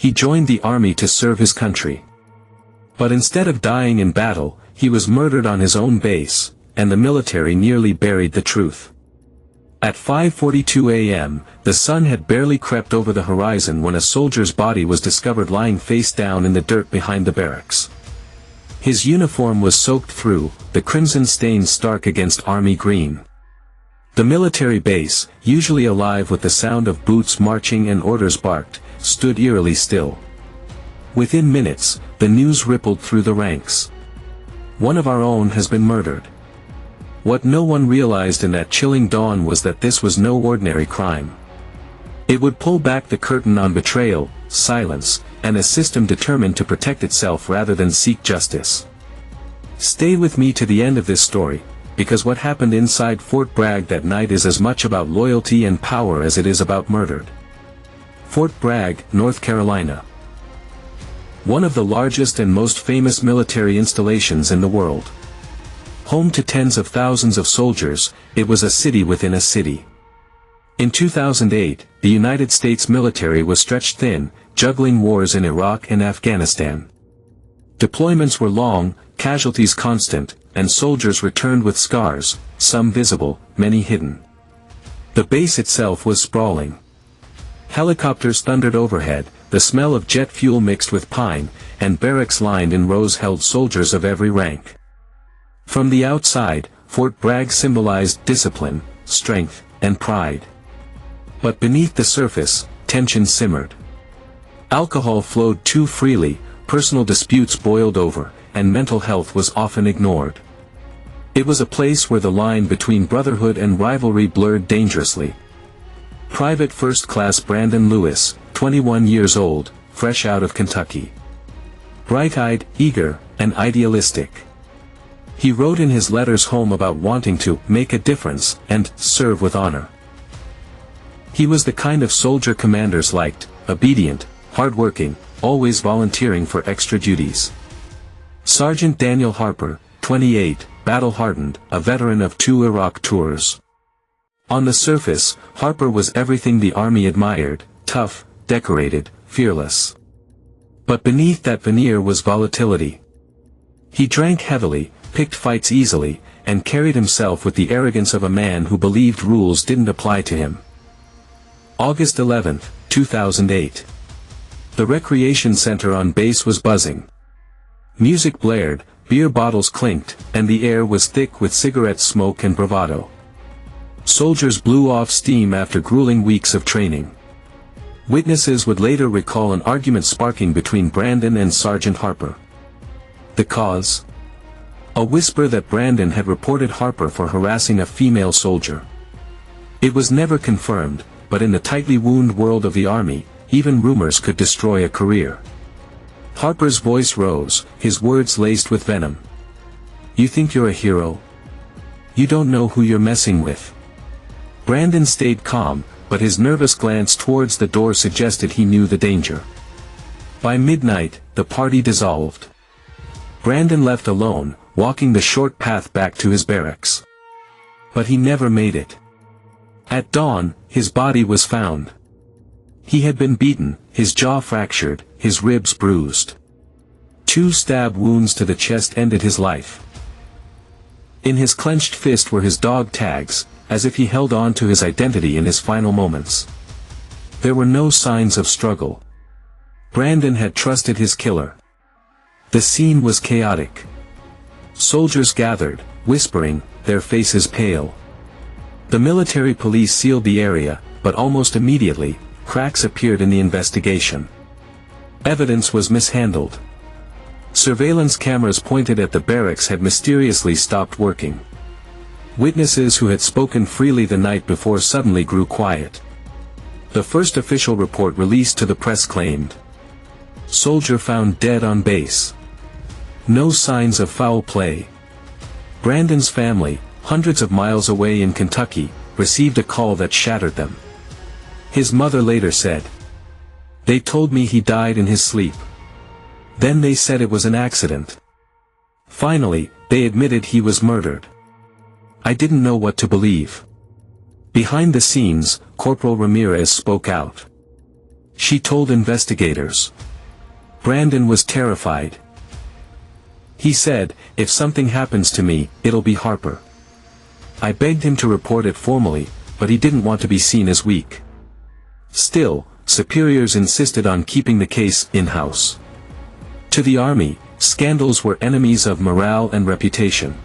He joined the army to serve his country. But instead of dying in battle, he was murdered on his own base, and the military nearly buried the truth. At 5:42 a.m., the sun had barely crept over the horizon when a soldier's body was discovered lying face down in the dirt behind the barracks. His uniform was soaked through, the crimson stains stark against army green. The military base, usually alive with the sound of boots marching and orders barked, stood eerily still. Within minutes, the news rippled through the ranks. One of our own has been murdered. What no one realized in that chilling dawn was that this was no ordinary crime. It would pull back the curtain on betrayal, silence, and a system determined to protect itself rather than seek justice. Stay with me to the end of this story, because what happened inside Fort Bragg that night is as much about loyalty and power as it is about murder. Fort Bragg, North Carolina. One of the largest and most famous military installations in the world. Home to tens of thousands of soldiers, it was a city within a city. In 2008, the United States military was stretched thin, juggling wars in Iraq and Afghanistan. Deployments were long, casualties constant, and soldiers returned with scars, some visible, many hidden. The base itself was sprawling. Helicopters thundered overhead, the smell of jet fuel mixed with pine, and barracks lined in rows held soldiers of every rank. From the outside, Fort Bragg symbolized discipline, strength, and pride. But beneath the surface, tension simmered. Alcohol flowed too freely, personal disputes boiled over, and mental health was often ignored. It was a place where the line between brotherhood and rivalry blurred dangerously. Private First Class Brandon Lewis, 21 years old, fresh out of Kentucky. Bright-eyed, eager, and idealistic. He wrote in his letters home about wanting to make a difference and serve with honor. He was the kind of soldier commanders liked, obedient, hardworking, always volunteering for extra duties. Sergeant Daniel Harper, 28, battle-hardened, a veteran of 2 Iraq tours. On the surface, Harper was everything the Army admired, tough, decorated, fearless. But beneath that veneer was volatility. He drank heavily, picked fights easily, and carried himself with the arrogance of a man who believed rules didn't apply to him. August 11, 2008. The recreation center on base was buzzing. Music blared, beer bottles clinked, and the air was thick with cigarette smoke and bravado. Soldiers blew off steam after grueling weeks of training. Witnesses would later recall an argument sparking between Brandon and Sergeant Harper. The cause? A whisper that Brandon had reported Harper for harassing a female soldier. It was never confirmed, but in the tightly wound world of the Army, even rumors could destroy a career. Harper's voice rose, his words laced with venom. "You think you're a hero? You don't know who you're messing with." Brandon stayed calm, but his nervous glance towards the door suggested he knew the danger. By midnight, the party dissolved. Brandon left alone, walking the short path back to his barracks. But he never made it. At dawn, his body was found. He had been beaten, his jaw fractured, his ribs bruised. 2 stab wounds to the chest ended his life. In his clenched fist were his dog tags, as if he held on to his identity in his final moments. There were no signs of struggle. Brandon had trusted his killer. The scene was chaotic. Soldiers gathered, whispering, their faces pale. The military police sealed the area, but almost immediately, cracks appeared in the investigation. Evidence was mishandled. Surveillance cameras pointed at the barracks had mysteriously stopped working. Witnesses who had spoken freely the night before suddenly grew quiet. The first official report released to the press claimed, "Soldier found dead on base. No signs of foul play." Brandon's family, hundreds of miles away in Kentucky, received a call that shattered them. His mother later said, "They told me he died in his sleep. Then they said it was an accident. Finally, they admitted he was murdered. I didn't know what to believe." Behind the scenes, Corporal Ramirez spoke out. She told investigators. Brandon was terrified. He said, "If something happens to me, it'll be Harper." I begged him to report it formally, but he didn't want to be seen as weak. Still, superiors insisted on keeping the case in-house. To the Army, scandals were enemies of morale and reputation.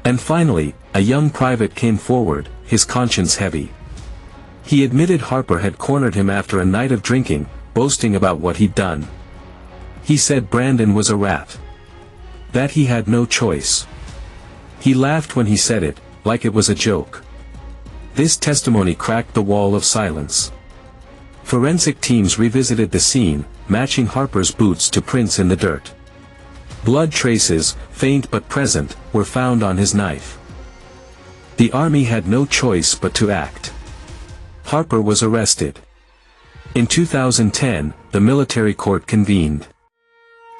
And finally, a young private came forward, his conscience heavy. He admitted Harper had cornered him after a night of drinking, boasting about what he'd done. He said Brandon was a rat. That he had no choice. He laughed when he said it, like it was a joke. This testimony cracked the wall of silence. Forensic teams revisited the scene, matching Harper's boots to prints in the dirt. Blood traces, faint but present, were found on his knife. The Army had no choice but to act. Harper was arrested. In 2010, the military court convened.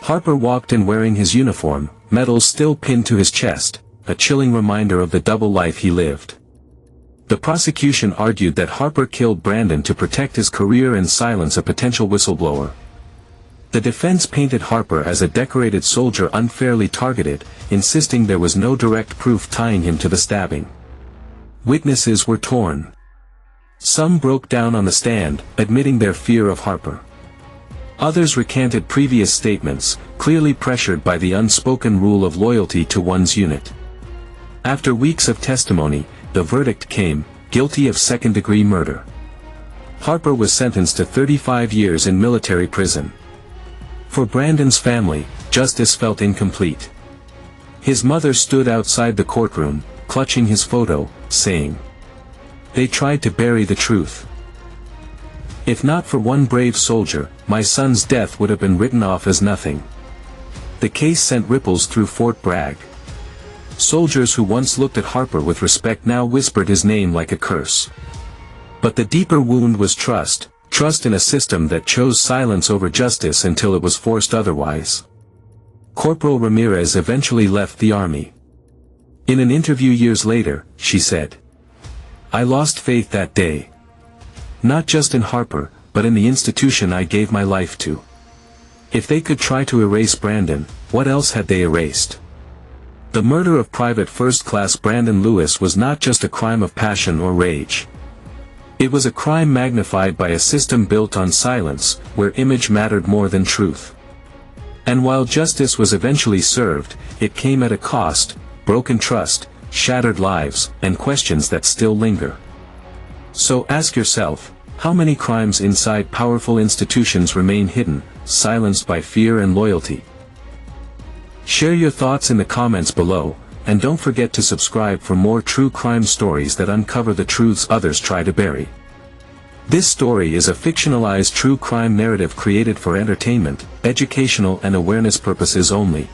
Harper walked in wearing his uniform, medals still pinned to his chest, a chilling reminder of the double life he lived. The prosecution argued that Harper killed Brandon to protect his career and silence a potential whistleblower. The defense painted Harper as a decorated soldier unfairly targeted, insisting there was no direct proof tying him to the stabbing. Witnesses were torn. Some broke down on the stand, admitting their fear of Harper. Others recanted previous statements, clearly pressured by the unspoken rule of loyalty to one's unit. After weeks of testimony, the verdict came, guilty of second-degree murder. Harper was sentenced to 35 years in military prison. For Brandon's family, justice felt incomplete. His mother stood outside the courtroom, clutching his photo, saying, "They tried to bury the truth. If not for one brave soldier, my son's death would have been written off as nothing." The case sent ripples through Fort Bragg. Soldiers who once looked at Harper with respect now whispered his name like a curse. But the deeper wound was trust in a system that chose silence over justice until it was forced otherwise. Corporal Ramirez eventually left the Army. In an interview years later, she said, "I lost faith that day. Not just in Harper, but in the institution I gave my life to. If they could try to erase Brandon, what else had they erased?" The murder of Private First Class Brandon Lewis was not just a crime of passion or rage. It was a crime magnified by a system built on silence, where image mattered more than truth. And while justice was eventually served, it came at a cost: broken trust, shattered lives, and questions that still linger. So ask yourself, how many crimes inside powerful institutions remain hidden, silenced by fear and loyalty? Share your thoughts in the comments below, and don't forget to subscribe for more true crime stories that uncover the truths others try to bury. This story is a fictionalized true crime narrative created for entertainment, educational and awareness purposes only.